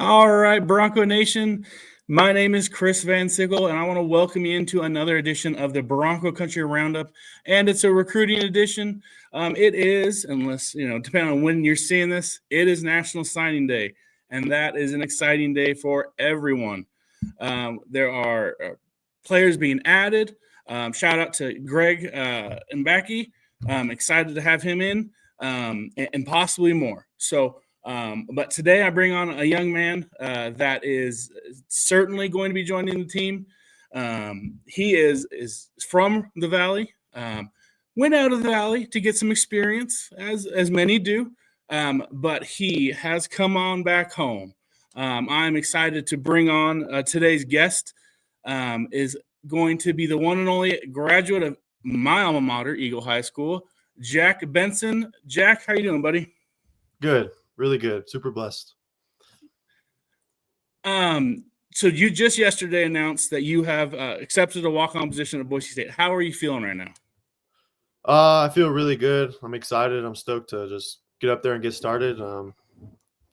All right, Bronco Nation. My name is Chris Van Sickle, and I want to welcome you into another edition of the Bronco Country Roundup. And it's a recruiting edition. It is, unless, depending on when you're seeing this, it is National Signing Day. And that is an exciting day for everyone. There are players being added. Shout out to Greg Mbaki. I'm excited to have him in and possibly more. So, but today I bring on a young man that is certainly going to be joining the team. He is from the Valley, went out of the Valley to get some experience, as many do, but he has come on back home. I'm excited to bring on today's guest. Is going to be the one and only graduate of my alma mater, Eagle High School, Jack Benson. Jack, how you doing, buddy? Good. Really good. Super blessed. So you just yesterday announced that you have accepted a walk-on position at Boise State. How are you feeling right now? I feel really good. I'm excited. I'm stoked to just get up there and get started.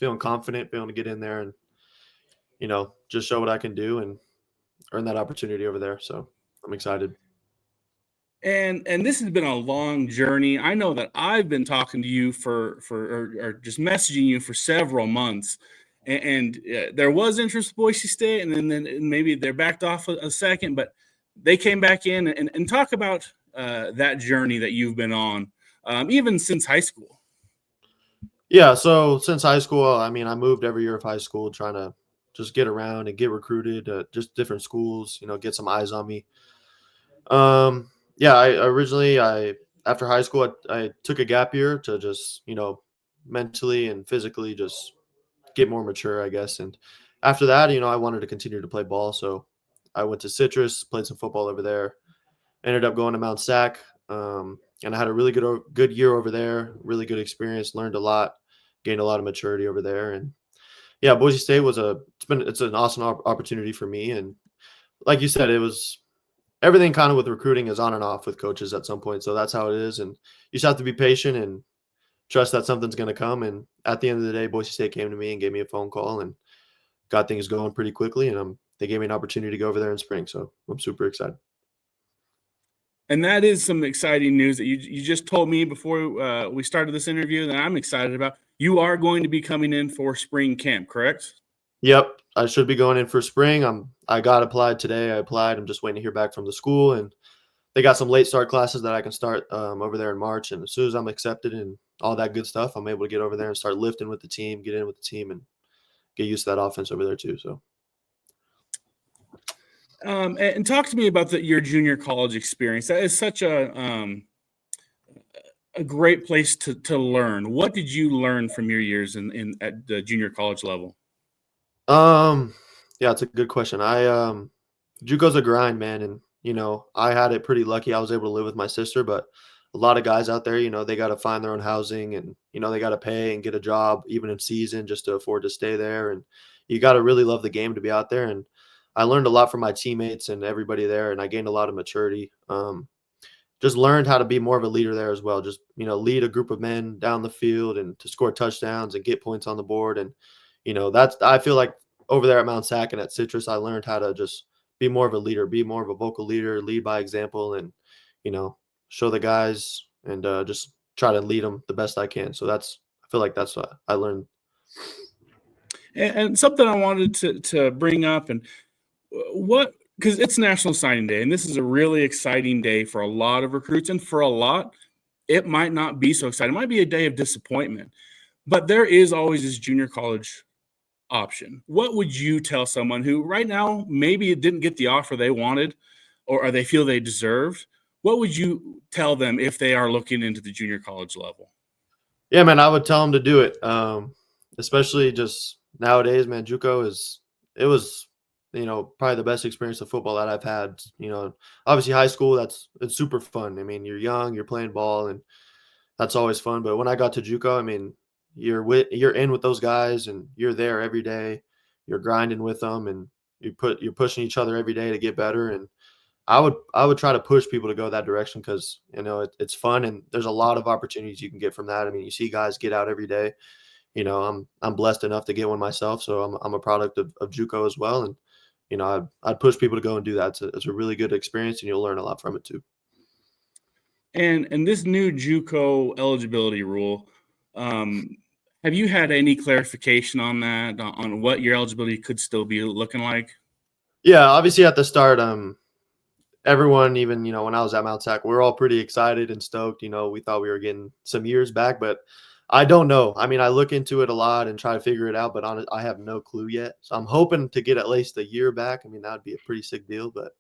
Feeling confident, feeling to get in there and, just show what I can do and earn that opportunity over there. So I'm excited. And this has been a long journey. I know that I've been talking to you or just messaging you for several months, and there was interest in Boise State, and then maybe they're backed off a second, but they came back in and talk about that journey that you've been on, even since high school. Yeah, so since high school, I moved every year of high school trying to just get around and get recruited at just different schools, get some eyes on me. Yeah, after high school, I took a gap year to just, mentally and physically just get more mature, I guess. And after that, I wanted to continue to play ball. So I went to Citrus, played some football over there, ended up going to Mount Sac. And I had a really good year over there, really good experience, learned a lot, gained a lot of maturity over there. And yeah, Boise State it's an awesome opportunity for me. And like you said, it was everything kind of with recruiting is on and off with coaches at some point. So that's how it is. And you just have to be patient and trust that something's going to come. And at the end of the day, Boise State came to me and gave me a phone call and got things going pretty quickly. And they gave me an opportunity to go over there in spring. So I'm super excited. And that is some exciting news that you just told me before we started this interview that I'm excited about. You are going to be coming in for spring camp, correct? Yep. I should be going in for spring. I got applied today. I applied. I'm just waiting to hear back from the school. And they got some late start classes that I can start over there in March. And as soon as I'm accepted and all that good stuff, I'm able to get over there and start lifting with the team, get in with the team, and get used to that offense over there too. So. And talk to me about your junior college experience. That is such a great place to learn. What did you learn from your years at the junior college level? Yeah, it's a good question. JUCO's a grind, man, and I had it pretty lucky. I was able to live with my sister, but a lot of guys out there, they got to find their own housing, and they got to pay and get a job even in season just to afford to stay there. And you got to really love the game to be out there. And I learned a lot from my teammates and everybody there, and I gained a lot of maturity. Just learned how to be more of a leader there as well. Just, lead a group of men down the field and to score touchdowns and get points on the board. And, I feel like over there at Mount Sac and at Citrus, I learned how to just be more of a leader, be more of a vocal leader, lead by example, and, show the guys and just try to lead them the best I can. So I feel like that's what I learned. And something I wanted to bring up because it's National Signing Day, and this is a really exciting day for a lot of recruits, and for a lot, it might not be so exciting. It might be a day of disappointment, but there is always this junior college option. What would you tell someone who right now maybe didn't get the offer they wanted or they feel they deserved? What would you tell them if they are looking into the junior college level? Yeah, man, I would tell them to do it, especially just nowadays, man. JUCO was probably the best experience of football that I've had. Obviously high school, it's super fun. You're young, you're playing ball, and that's always fun. But when I got to JUCO, you're in with those guys and you're there every day. You're grinding with them and you're pushing each other every day to get better. And I would try to push people to go that direction because, it's fun and there's a lot of opportunities you can get from that. You see guys get out every day. I'm blessed enough to get one myself. So I'm a product of JUCO as well. And, I'd push people to go and do that. It's a really good experience, and you'll learn a lot from it too. And this new JUCO eligibility rule, have you had any clarification on that, on what your eligibility could still be looking like? Yeah, obviously at the start, everyone, even, when I was at Mount Sac, we are all pretty excited and stoked. We thought we were getting some years back, but I don't know. I mean, I look into it a lot and try to figure it out, but I have no clue yet. So I'm hoping to get at least a year back. I mean, that would be a pretty sick deal. But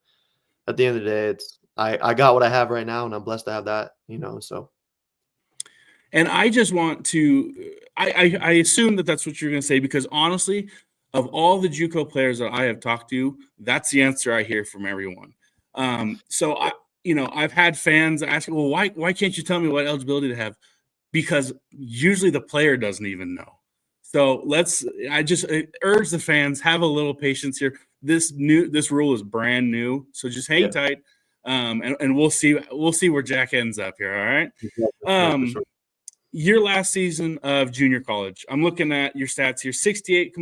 at the end of the day, I got what I have right now, and I'm blessed to have that. So. And I just want to, I assume that that's what you're going to say, because honestly, of all the JUCO players that I have talked to, that's the answer I hear from everyone. So I've had fans ask, well, why can't you tell me what eligibility to have? Because usually the player doesn't even know. So I just urge the fans, have a little patience here. This rule is brand new, so just hang tight, and we'll see where Jack ends up here. All right. Yeah, for sure. Your last season of junior college, I'm looking at your stats here: 68%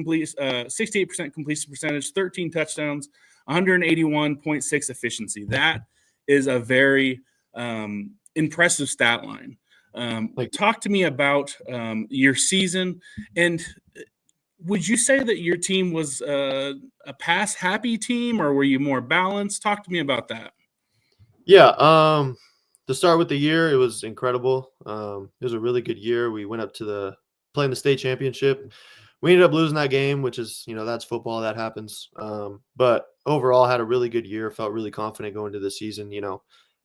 completion percentage, 13 touchdowns, 181.6 efficiency. That is a very impressive stat line. Talk to me about your season, and would you say that your team was a pass happy team, or were you more balanced? Talk to me about that. Yeah. To start with the year, it was incredible. It was a really good year. We went up to playing the state championship. We ended up losing that game, which is, that's football, that happens. But overall, had a really good year. Felt really confident going to the season.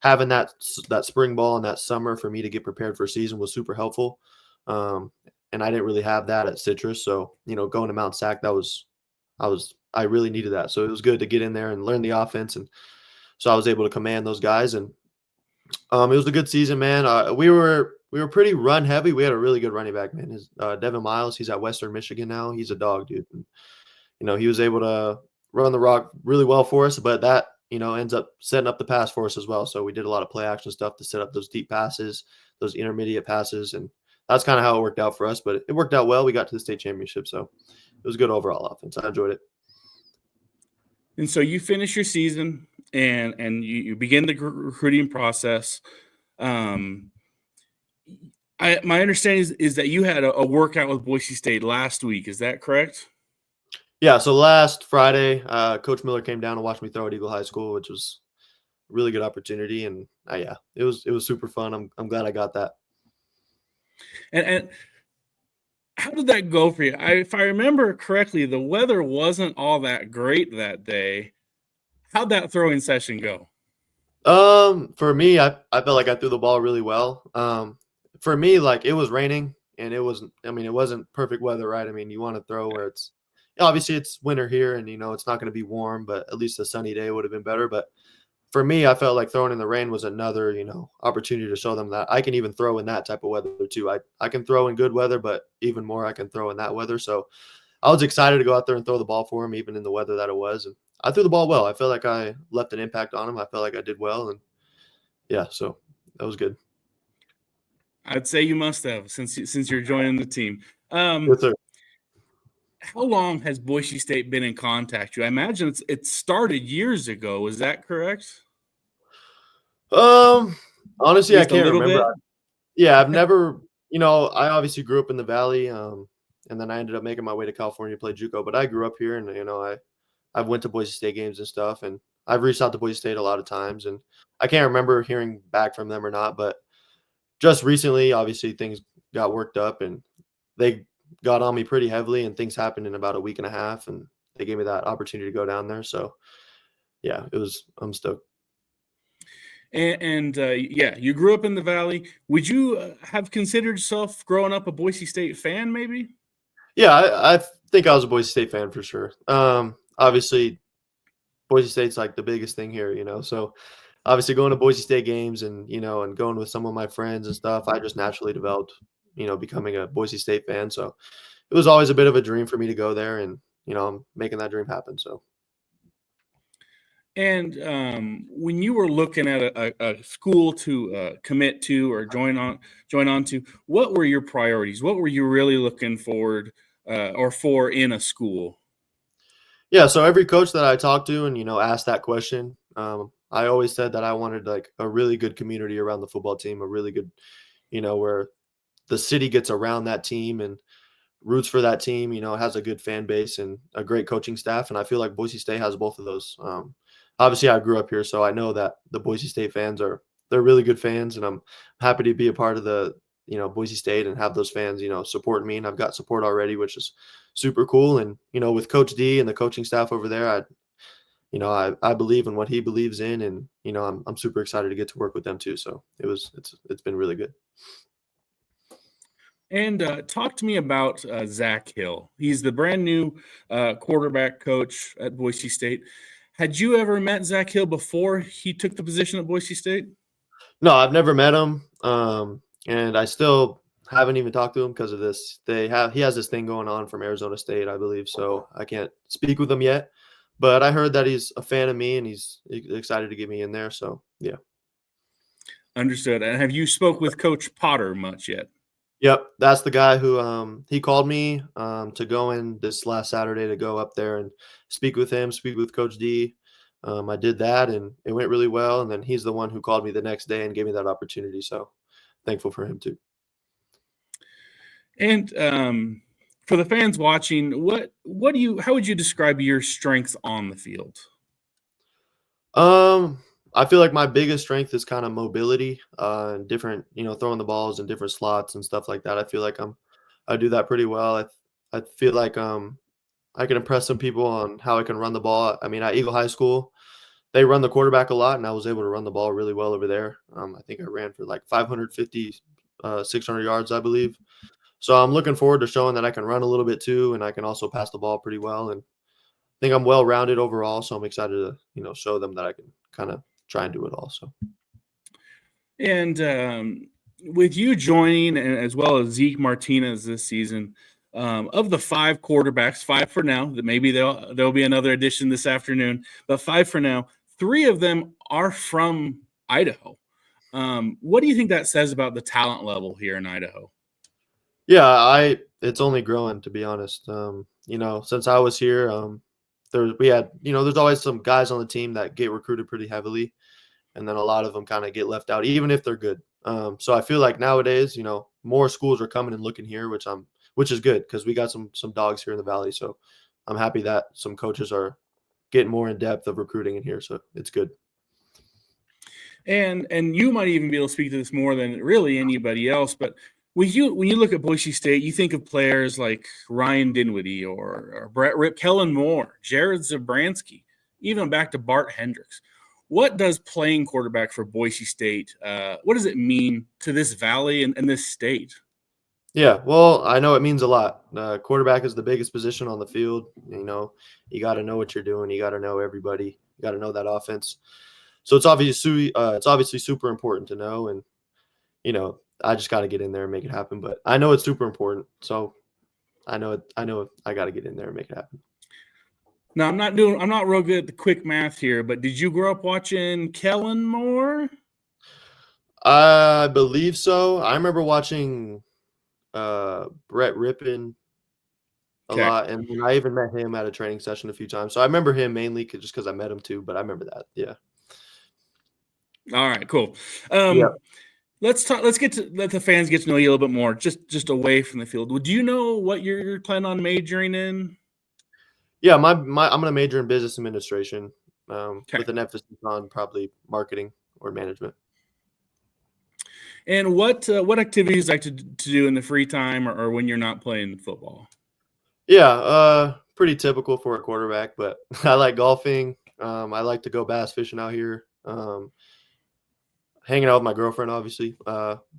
Having that spring ball and that summer for me to get prepared for a season was super helpful. And I didn't really have that at Citrus, so going to Mount Sac, I really needed that. So it was good to get in there and learn the offense, and so I was able to command those guys. And it was a good season, man. We were pretty run heavy. We had a really good running back, man. Devin Miles, he's at Western Michigan now. He's a dog, dude. And, he was able to run the rock really well for us, but that, ends up setting up the pass for us as well. So we did a lot of play action stuff to set up those deep passes, those intermediate passes, and that's kind of how it worked out for us. But it worked out well. We got to the state championship, so it was a good overall offense. I enjoyed it. And so you finish your season, and you begin the recruiting process. My understanding is that you had a workout with Boise State last week. Is that correct? Yeah. So last Friday, Coach Miller came down to watch me throw at Eagle High School, which was a really good opportunity. And yeah, it was super fun. I'm glad I got that. And how did that go for you? If I remember correctly, the weather wasn't all that great that day. How'd that throwing session go? For me, I felt like I threw the ball really well. For me, like, it was raining, and it wasn't perfect weather, right? I mean, you want to throw where obviously it's winter here, and it's not going to be warm, but at least a sunny day would have been better. But for me, I felt like throwing in the rain was another, opportunity to show them that I can even throw in that type of weather too. I can throw in good weather, but even more I can throw in that weather. So I was excited to go out there and throw the ball for him, even in the weather that it was. And I threw the ball well. I felt like I left an impact on him. I felt like I did well. And yeah, so that was good. I'd say you must have, since you're joining the team. Yes, sir. How long has Boise State been in contact with you? I imagine it started years ago. Is that correct? Honestly, I can't remember. Yeah, I've never, I obviously grew up in the Valley, and then I ended up making my way to California to play JUCO. But I grew up here, and I've went to Boise State games and stuff, and I've reached out to Boise State a lot of times, and I can't remember hearing back from them or not. But just recently, obviously, things got worked up, and they got on me pretty heavily, and things happened in about a week and a half, and they gave me that opportunity to go down there. So yeah, I'm stoked. And yeah, you grew up in the Valley. Would you have considered yourself growing up a Boise State fan, maybe? Yeah, I think I was a Boise State fan for sure. Obviously, Boise State's like the biggest thing here, So obviously, going to Boise State games and and going with some of my friends and stuff, I just naturally developed, becoming a Boise State fan. So it was always a bit of a dream for me to go there, and I'm making that dream happen. So. And when you were looking at a school to commit to or join on to, what were your priorities? What were you really looking forward or for in a school? Yeah, so every coach that I talked to and asked that question, I always said that I wanted like a really good community around the football team, a really good, where the city gets around that team and roots for that team, has a good fan base and a great coaching staff. And I feel like Boise State has both of those. Obviously, I grew up here, so I know that the Boise State fans they're really good fans, and I'm happy to be a part of the Boise State and have those fans supporting me. And I've got support already, which is super cool. And with Coach D and the coaching staff over there, I believe in what he believes in, and I'm super excited to get to work with them too. So it's been really good. And talk to me about Zach Hill. He's the brand new quarterback coach at Boise State. Had you ever met Zach Hill before he took the position at Boise State? No, I've never met him, and I still haven't even talked to him because of this. He has this thing going on from Arizona State, I believe, so I can't speak with him yet. But I heard that he's a fan of me and he's excited to get me in there. So yeah. Understood. And have you spoke with Coach Potter much yet? Yep, that's the guy who he called me to go in this last Saturday to go up there and speak with him, speak with Coach D. I did that and it went really well. And then he's the one who called me the next day and gave me that opportunity. So thankful for him too. And for the fans watching, how would you describe your strengths on the field? I feel like my biggest strength is kind of mobility, and different, throwing the balls in different slots and stuff like that. I feel like I do that pretty well. I feel like I can impress some people on how I can run the ball. I mean, at Eagle High School, they run the quarterback a lot, and I was able to run the ball really well over there. I think I ran for like 550, 600 yards, I believe. So I'm looking forward to showing that I can run a little bit too, and I can also pass the ball pretty well. And I think I'm well rounded overall. So I'm excited to show them that I can kind of try and do it all. So And with you joining, and as well as Zeke Martinez this season, of the five quarterbacks, five for now, that maybe there'll be another addition this afternoon, but five for now, three of them are from Idaho. What do you think that says about the talent level here in Idaho? yeah, it's only growing, to be honest. Since I was here, we had there's always some guys on the team that get recruited pretty heavily, and then a lot of them kind of get left out, even if they're good. So I feel like nowadays, more schools are coming and looking here, which is good because we got some dogs here in the valley. So I'm happy that some coaches are getting more in depth of recruiting in here. So it's good. And you might even be able to speak to this more than really anybody else, but when you look at Boise State, you think of players like Ryan Dinwiddie or Brett Rip, Kellen Moore, Jared Zabransky, even back to Bart Hendricks. What does playing quarterback for Boise State, what does it mean to this valley and this state? Yeah, well, I know it means a lot. Quarterback is the biggest position on the field. You got to know what you're doing. You got to know everybody. You got to know that offense. So it's obviously super important to know, and I just got to get in there and make it happen. But I know it's super important, so I know I got to get in there and make it happen. Now I'm not real good at the quick math here, but did you grow up watching Kellen Moore? I believe so. I remember watching Brett Rippin a Okay. lot, and I even met him at a training session a few times. So I remember him mainly just because I met him too. But I remember that. Yeah. All right, cool. Yeah. Let's talk. Let the fans get to know you a little bit more, just away from the field. Would you know what you're planning on majoring in? Yeah, I'm gonna major in business administration, Okay. with an emphasis on probably marketing or management. And what activities you like to do in the free time or when you're not playing football? Yeah, pretty typical for a quarterback, but I like golfing. I like to go bass fishing out here. Hanging out with my girlfriend, obviously.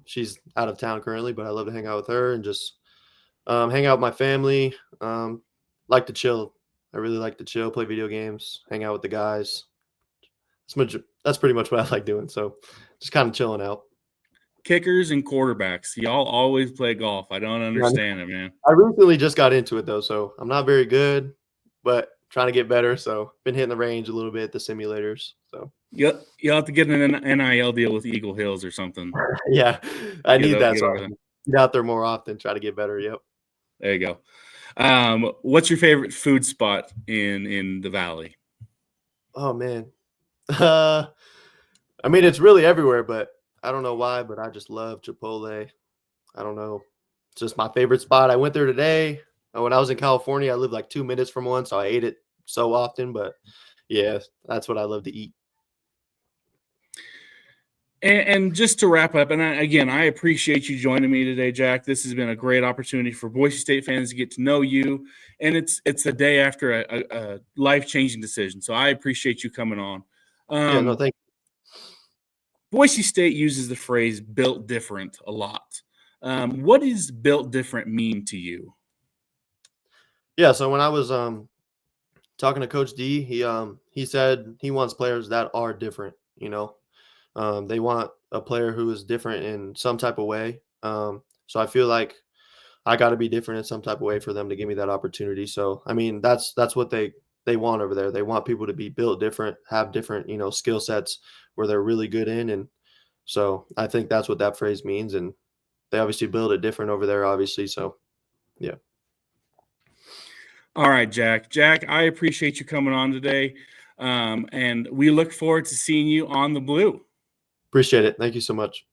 She's out of town currently, but I love to hang out with her and just hang out with my family. Like to chill. I really like to chill, play video games, hang out with the guys. That's pretty much what I like doing. So just kind of chilling out. Kickers and quarterbacks. Y'all always play golf. I don't Yeah, understand it, man. I recently just got into it though, so I'm not very good, but trying to get better. So been hitting the range a little bit, the simulators. So You'll have to get an NIL deal with Eagle Hills or something. yeah, I need that. Get So over I that. can get out there more often, try to get better. Yep. There you go. What's your favorite food spot in the Valley? Oh man. I mean, it's really everywhere, but I don't know why, but I just love Chipotle. I don't know. It's just my favorite spot. I went there today. When I was in California, I lived like 2 minutes from one, so I ate it so often. But yeah, that's what I love to eat. And just to wrap up, and I appreciate you joining me today, Jack. This has been a great opportunity for Boise State fans to get to know you, and it's the day after a life-changing decision. So I appreciate you coming on. Yeah, no, thank Boise State uses the phrase "built different" a lot. What does "built different" mean to you? Yeah, so when I was talking to Coach D, he said he wants players that are different, you know. They want a player who is different in some type of way. So I feel like I got to be different in some type of way for them to give me that opportunity. So I mean, that's what they want over there. They want people to be built different, have different, skill sets where they're really good in, and so I think that's what that phrase means. And they obviously build it different over there, obviously. So yeah, All right, Jack. Jack, I appreciate you coming on today, and we look forward to seeing you on the blue. appreciate it. Thank you so much.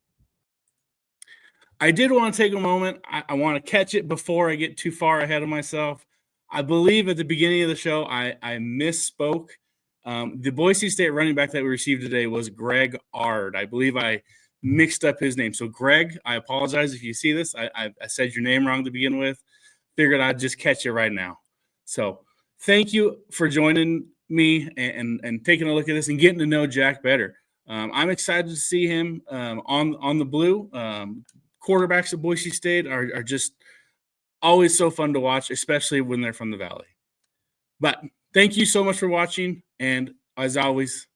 I did want to take a moment. I want to catch it before I get too far ahead of myself. I believe at the beginning of the show, I misspoke. The Boise State running back that we received today was Greg Ard. I believe I mixed up his name. So, Greg, I apologize if you see this. I said your name wrong to begin with. Figured I'd just catch it right now. So, thank you for joining me and taking a look at this and getting to know Jack better. I'm excited to see him on the blue. Quarterbacks at Boise State are just always so fun to watch, especially when they're from the Valley. But thank you so much for watching. And as always,